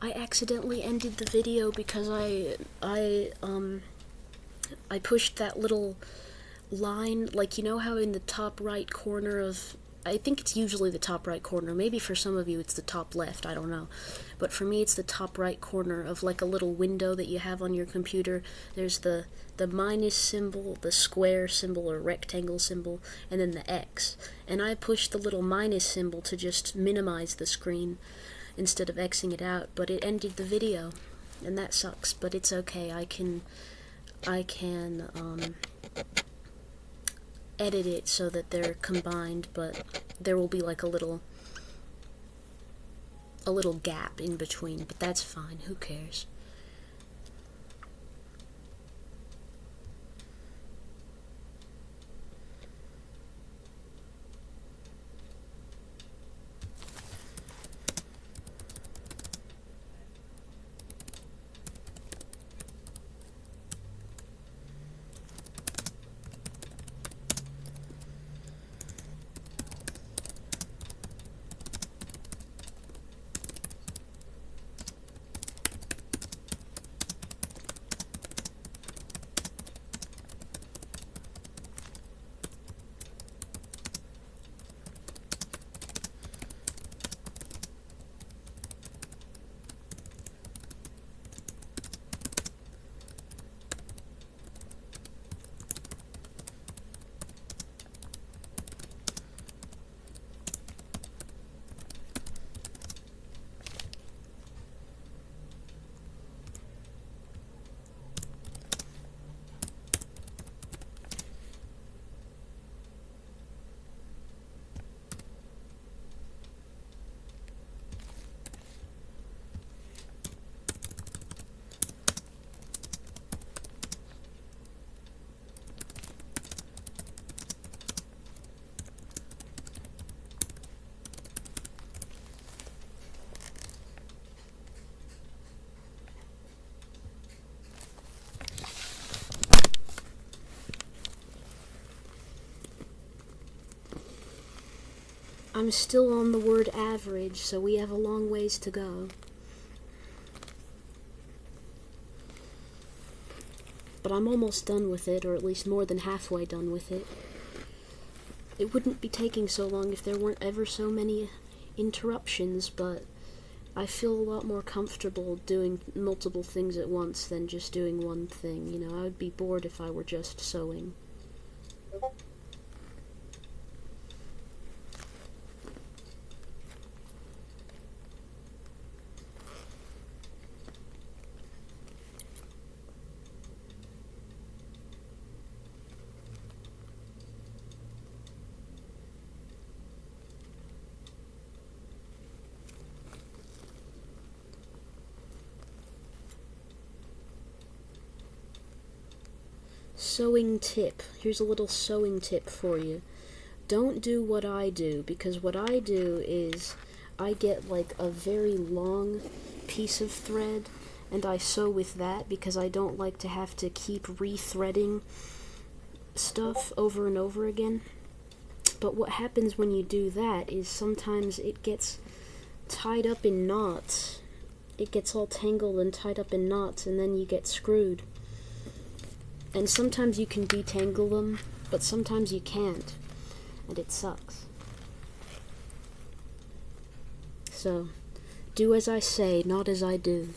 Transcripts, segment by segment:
I accidentally ended the video because I pushed that little line, like, you know how in the top right corner of, I think it's usually the top right corner, maybe for some of you it's the top left, I don't know, but for me it's the top right corner of like a little window that you have on your computer. There's the minus symbol, the square symbol or rectangle symbol, and then the X, and I pushed the little minus symbol to just minimize the screen instead of Xing it out, but it ended the video, and that sucks, but it's okay. I can edit it so that they're combined, but there will be like a little gap in between, but that's fine, who cares? I'm still on the word average, so we have a long ways to go. But I'm almost done with it, or at least more than halfway done with it. It wouldn't be taking so long if there weren't ever so many interruptions, but I feel a lot more comfortable doing multiple things at once than just doing one thing. You know, I would be bored if I were just sewing. Sewing tip. Here's a little sewing tip for you. Don't do what I do, because what I do is I get like a very long piece of thread and I sew with that because I don't like to have to keep rethreading stuff over and over again. But what happens when you do that is sometimes it gets tied up in knots. It gets all tangled and tied up in knots, and then you get screwed. And sometimes you can detangle them, but sometimes you can't, and it sucks. So, do as I say, not as I do.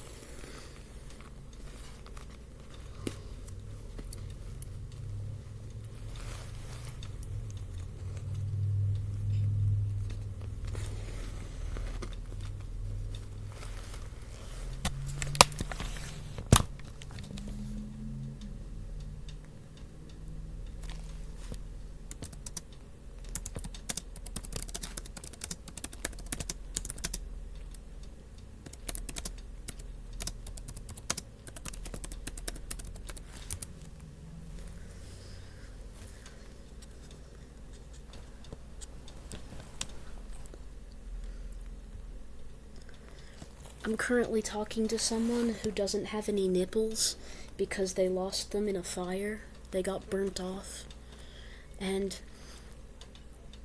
I'm currently talking to someone who doesn't have any nipples because they lost them in a fire. They got burnt off. And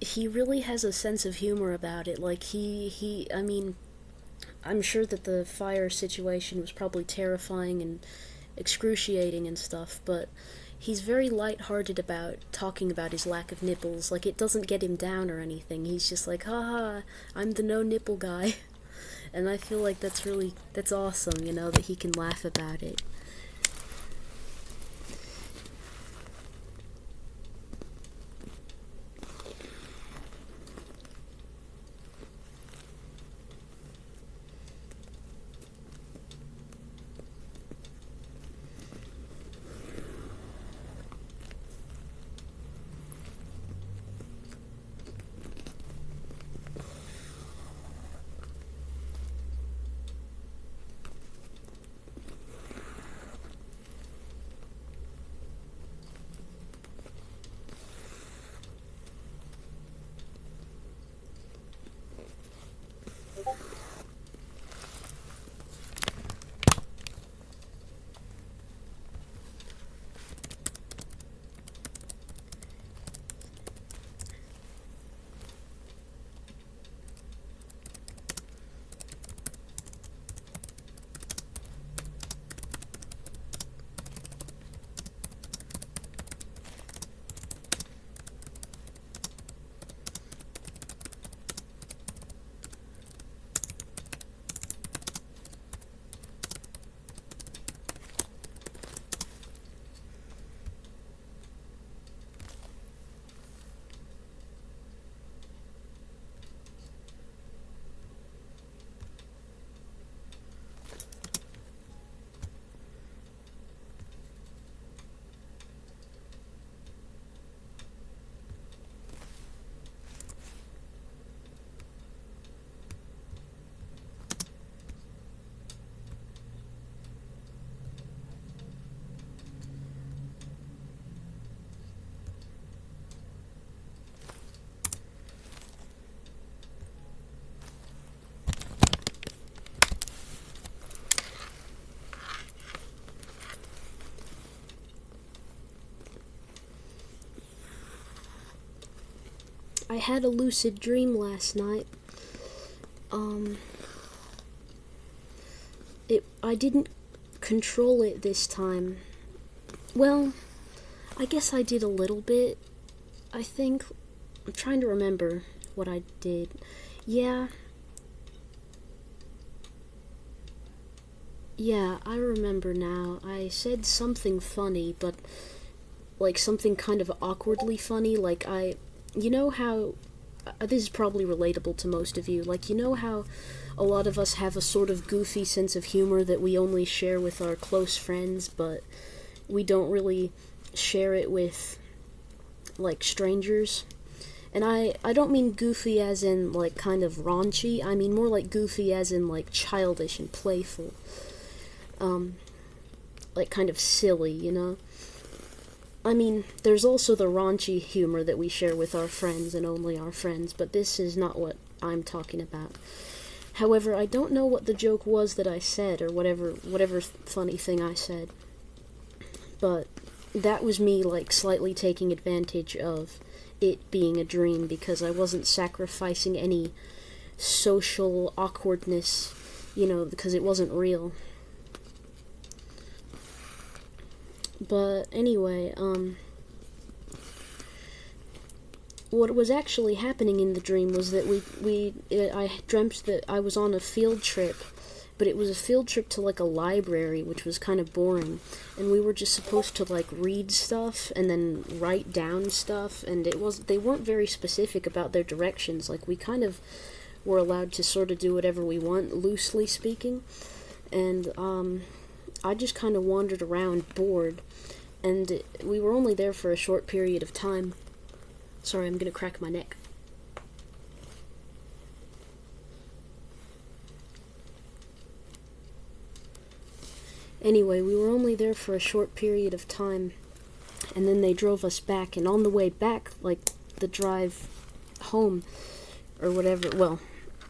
he really has a sense of humor about it. Like, I mean, I'm sure that the fire situation was probably terrifying and excruciating and stuff, but he's very lighthearted about talking about his lack of nipples. Like, it doesn't get him down or anything. He's just like, haha, I'm the no nipple guy. And I feel like that's awesome, that he can laugh about it. I had a lucid dream last night. I didn't control it this time. Well, I guess I did a little bit. I think. I'm trying to remember what I did. Yeah, I remember now. I said something funny, but like something kind of awkwardly funny. You know how, this is probably relatable to most of you, like, you know how a lot of us have a sort of goofy sense of humor that we only share with our close friends, but we don't really share it with, like, strangers? And I don't mean goofy as in, like, kind of raunchy. I mean more like goofy as in, like, childish and playful. Like, kind of silly. I mean, there's also the raunchy humor that we share with our friends and only our friends, but this is not what I'm talking about. However, I don't know what the joke was that I said, or whatever funny thing I said, but that was me, like, slightly taking advantage of it being a dream, because I wasn't sacrificing any social awkwardness, because it wasn't real. But anyway, what was actually happening in the dream was that I dreamt that I was on a field trip, but it was a field trip to, like, a library, which was kind of boring, and we were just supposed to, like, read stuff and then write down stuff, and they weren't very specific about their directions. Like, we kind of were allowed to sort of do whatever we want, loosely speaking, and I just kind of wandered around bored, and we were only there for a short period of time. Sorry, I'm gonna crack my neck. Anyway, we were only there for a short period of time, and then they drove us back, and on the way back, like, the drive home, or whatever, well,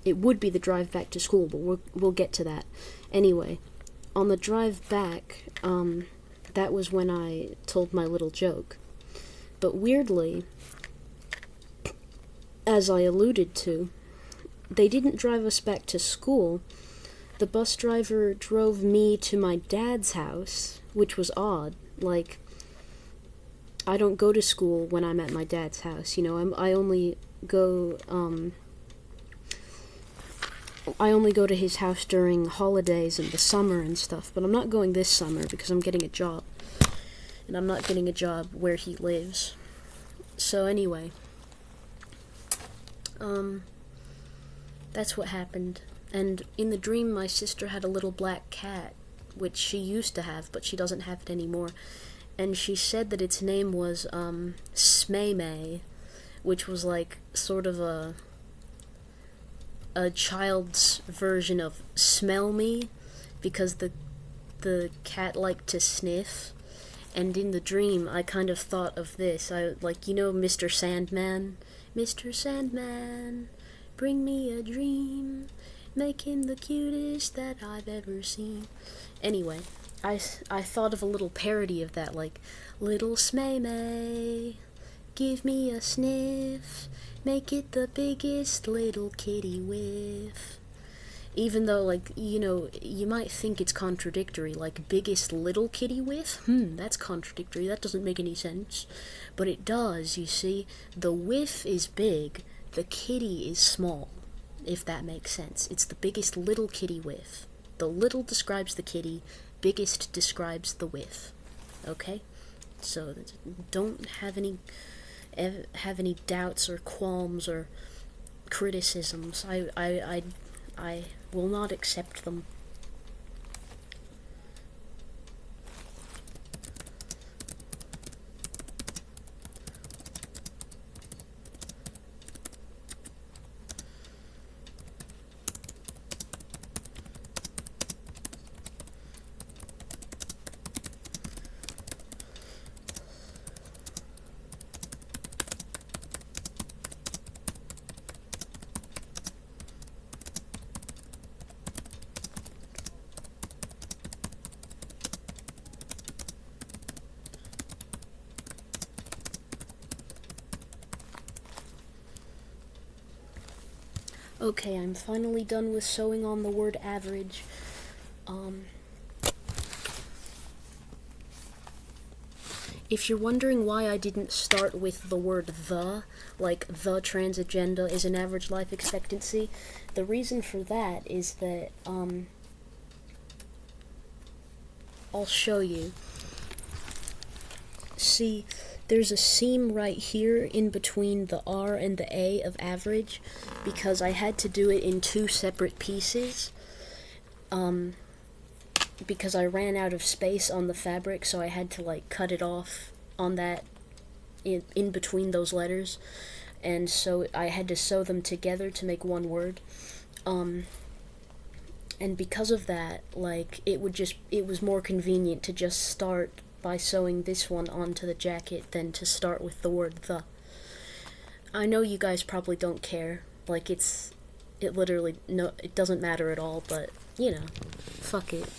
it would be the drive back to school, but we'll get to that. Anyway, on the drive back, that was when I told my little joke. But weirdly, as I alluded to, they didn't drive us back to school. the bus driver drove me to my dad's house, which was odd. Like, I don't go to school when I'm at my dad's house, you know. I only go to his house during holidays and the summer and stuff, but I'm not going this summer because I'm getting a job. And I'm not getting a job where he lives. So anyway, that's what happened. And in the dream, my sister had a little black cat, which she used to have, but she doesn't have it anymore. And she said that its name was, Smaymay, which was like sort of a child's version of smell me, because the cat liked to sniff. And in the dream, I kind of thought of this. I, like, you know, Mr. Sandman? Mr. Sandman, bring me a dream, make him the cutest that I've ever seen. Anyway, I thought of a little parody of that, like, little Smaymay, give me a sniff, make it the biggest little kitty whiff. Even though, like, you know, you might think it's contradictory, like, biggest little kitty whiff? That's contradictory, that doesn't make any sense. But it does, you see. The whiff is big, the kitty is small, if that makes sense. It's the biggest little kitty whiff. The little describes the kitty, biggest describes the whiff. Okay? So, don't have any doubts or qualms or criticisms. I will not accept them. Okay, I'm finally done with sewing on the word average. If you're wondering why I didn't start with the word the, like the trans agenda is an average life expectancy, the reason for that is that, I'll show you. See, there's a seam right here in between the R and the A of average, because I had to do it in two separate pieces, because I ran out of space on the fabric, so I had to, like, cut it off on that, in between those letters, and so I had to sew them together to make one word, and because of that, like, it was more convenient to just start by sewing this one onto the jacket than to start with the word the. I know you guys probably don't care, like, it doesn't matter at all, but, you know, fuck it.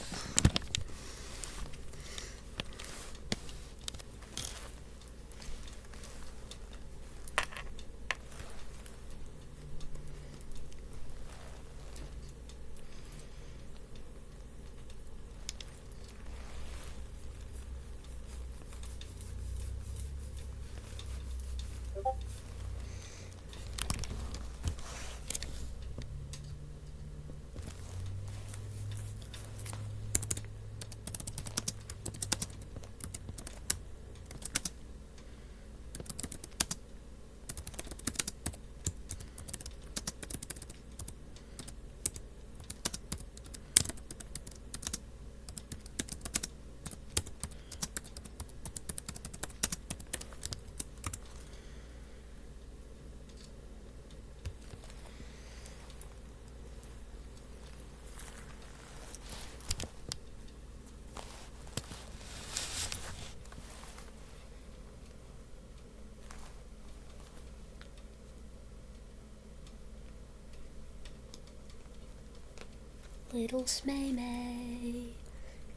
Little Smaymay,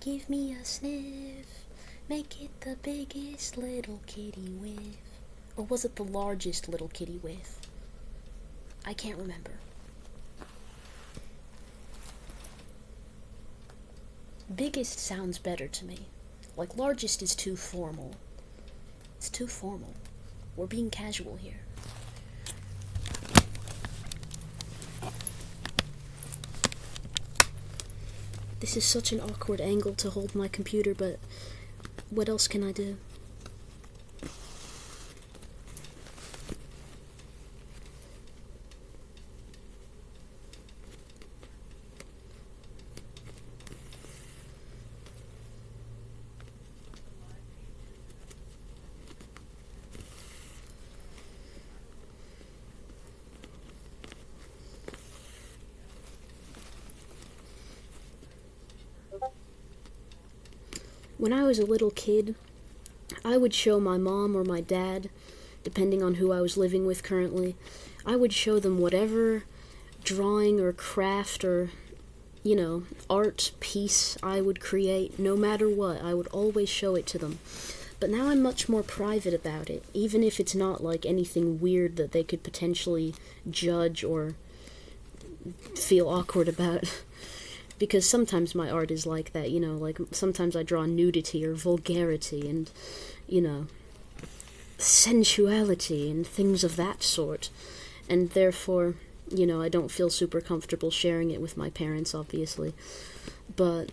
give me a sniff, make it the biggest little kitty whiff. Or was it the largest little kitty whiff? I can't remember. Biggest sounds better to me. Like, largest is too formal. It's too formal. We're being casual here. This is such an awkward angle to hold my computer, but what else can I do? When I was a little kid, I would show my mom or my dad, depending on who I was living with currently, I would show them whatever drawing or craft or, art piece I would create, no matter what. I would always show it to them. But now I'm much more private about it, even if it's not like anything weird that they could potentially judge or feel awkward about. Because sometimes my art is like that, like sometimes I draw nudity or vulgarity and, sensuality and things of that sort. And therefore, I don't feel super comfortable sharing it with my parents, obviously. But,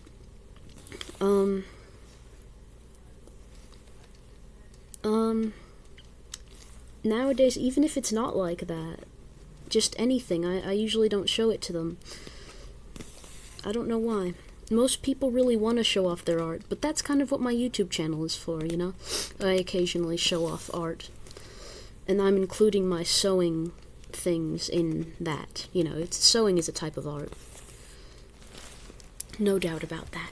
nowadays, even if it's not like that, just anything, I usually don't show it to them. I don't know why. Most people really want to show off their art, but that's kind of what my YouTube channel is for, I occasionally show off art. And I'm including my sewing things in that. Sewing is a type of art. No doubt about that.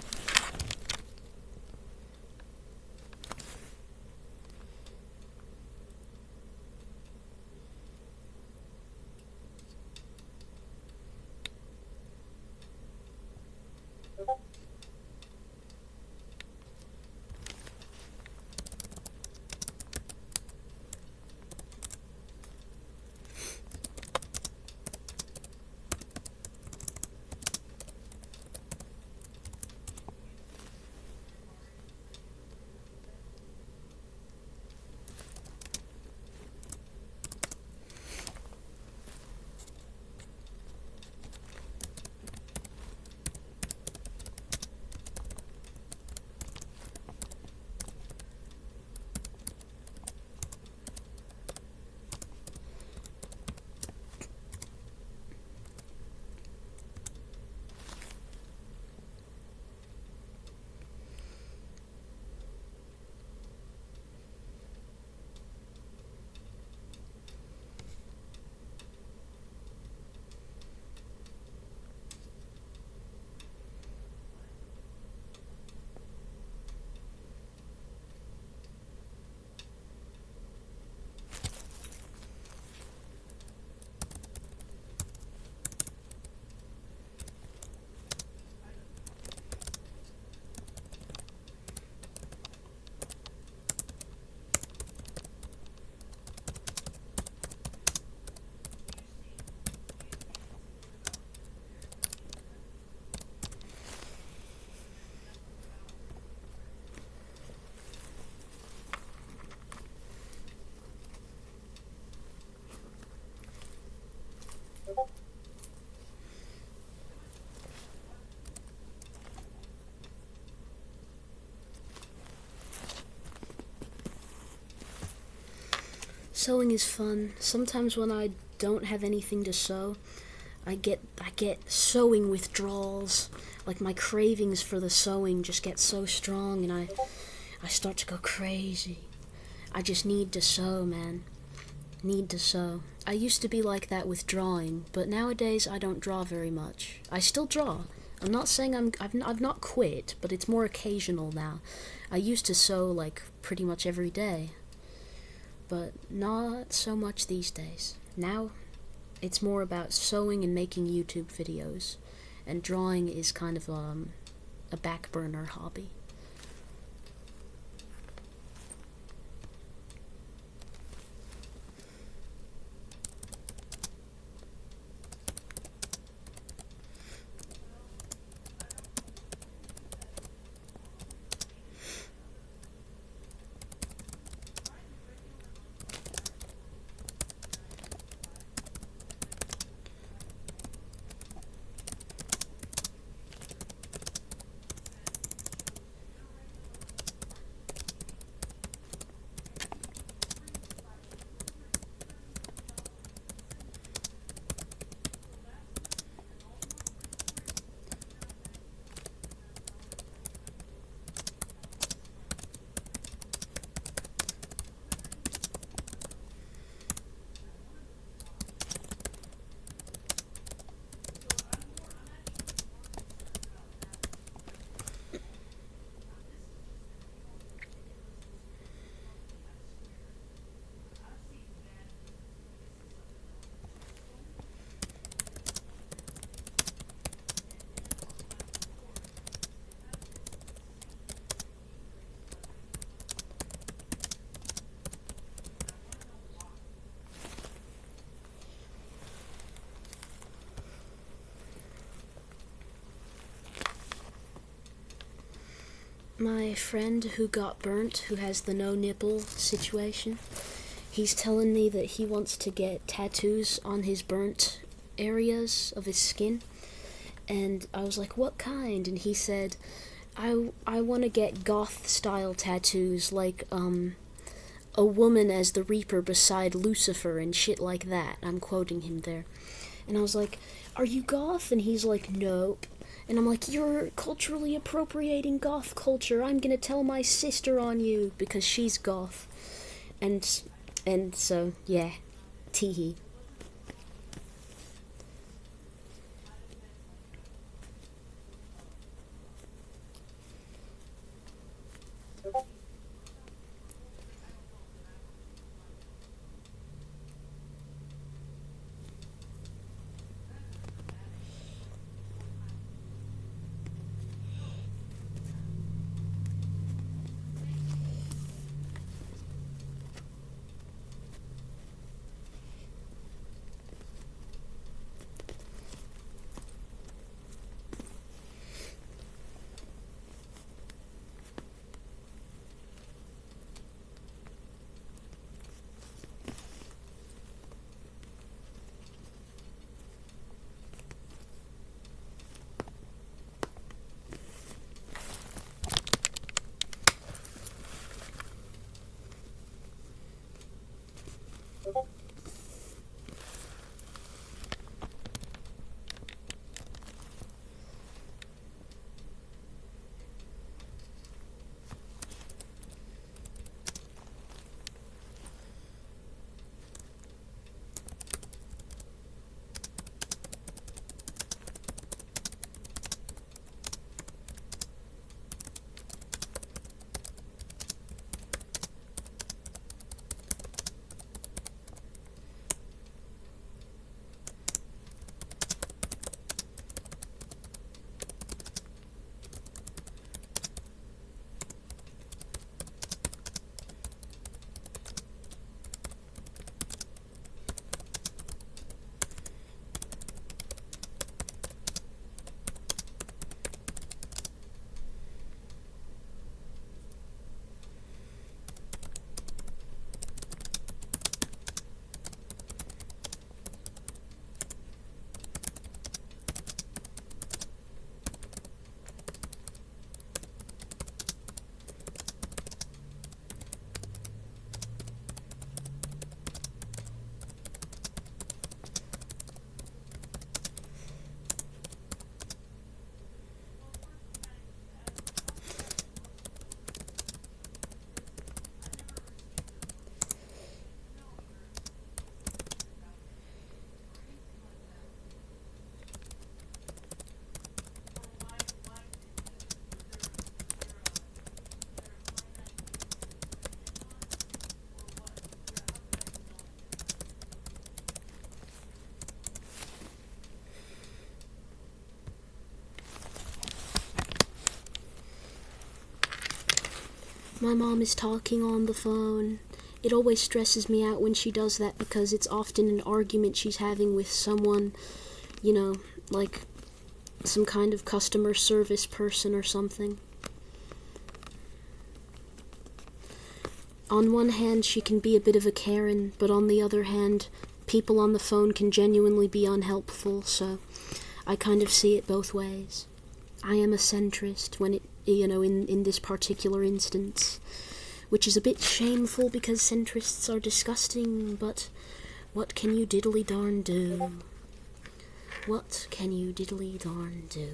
Sewing is fun. Sometimes when I don't have anything to sew, I get sewing withdrawals. Like my cravings for the sewing just get so strong and I start to go crazy. I just need to sew, man. Need to sew. I used to be like that with drawing, but nowadays I don't draw very much. I still draw. I'm not saying I've not quit, but it's more occasional now. I used to sew like pretty much every day, but not so much these days. Now it's more about sewing and making YouTube videos, and drawing is kind of a back burner hobby. My friend who got burnt, who has the no nipple situation, he's telling me that he wants to get tattoos on his burnt areas of his skin. And I was like, what kind? And he said, I want to get goth-style tattoos, like, a woman as the Reaper beside Lucifer and shit like that. I'm quoting him there. And I was like, are you goth? And he's like, nope. And I'm like, you're culturally appropriating goth culture. I'm gonna tell my sister on you, because she's goth. And so, yeah. Teehee. My mom is talking on the phone. It always stresses me out when she does that, because it's often an argument she's having with someone, you know, like some kind of customer service person or something. On one hand, she can be a bit of a Karen, but on the other hand, people on the phone can genuinely be unhelpful, so I kind of see it both ways. I am a centrist when it, in this particular instance, which is a bit shameful because centrists are disgusting, but what can you diddly darn do? What can you diddly darn do?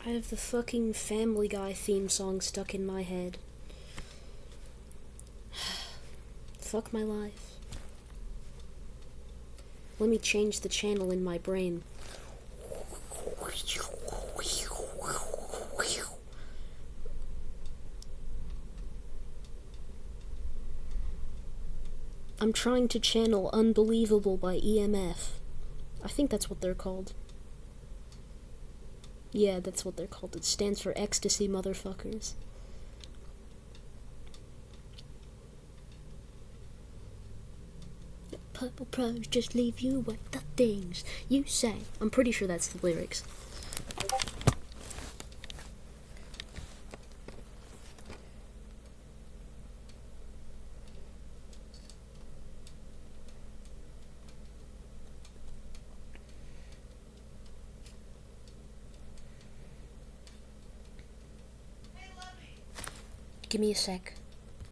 I have the fucking Family Guy theme song stuck in my head. Fuck my life. Let me change the channel in my brain. I'm trying to channel Unbelievable by EMF. I think that's what they're called. Yeah, that's what they're called. It stands for Ecstasy Motherfuckers. Purple prose just leave you with the things you say. I'm pretty sure that's the lyrics. Give me a sec.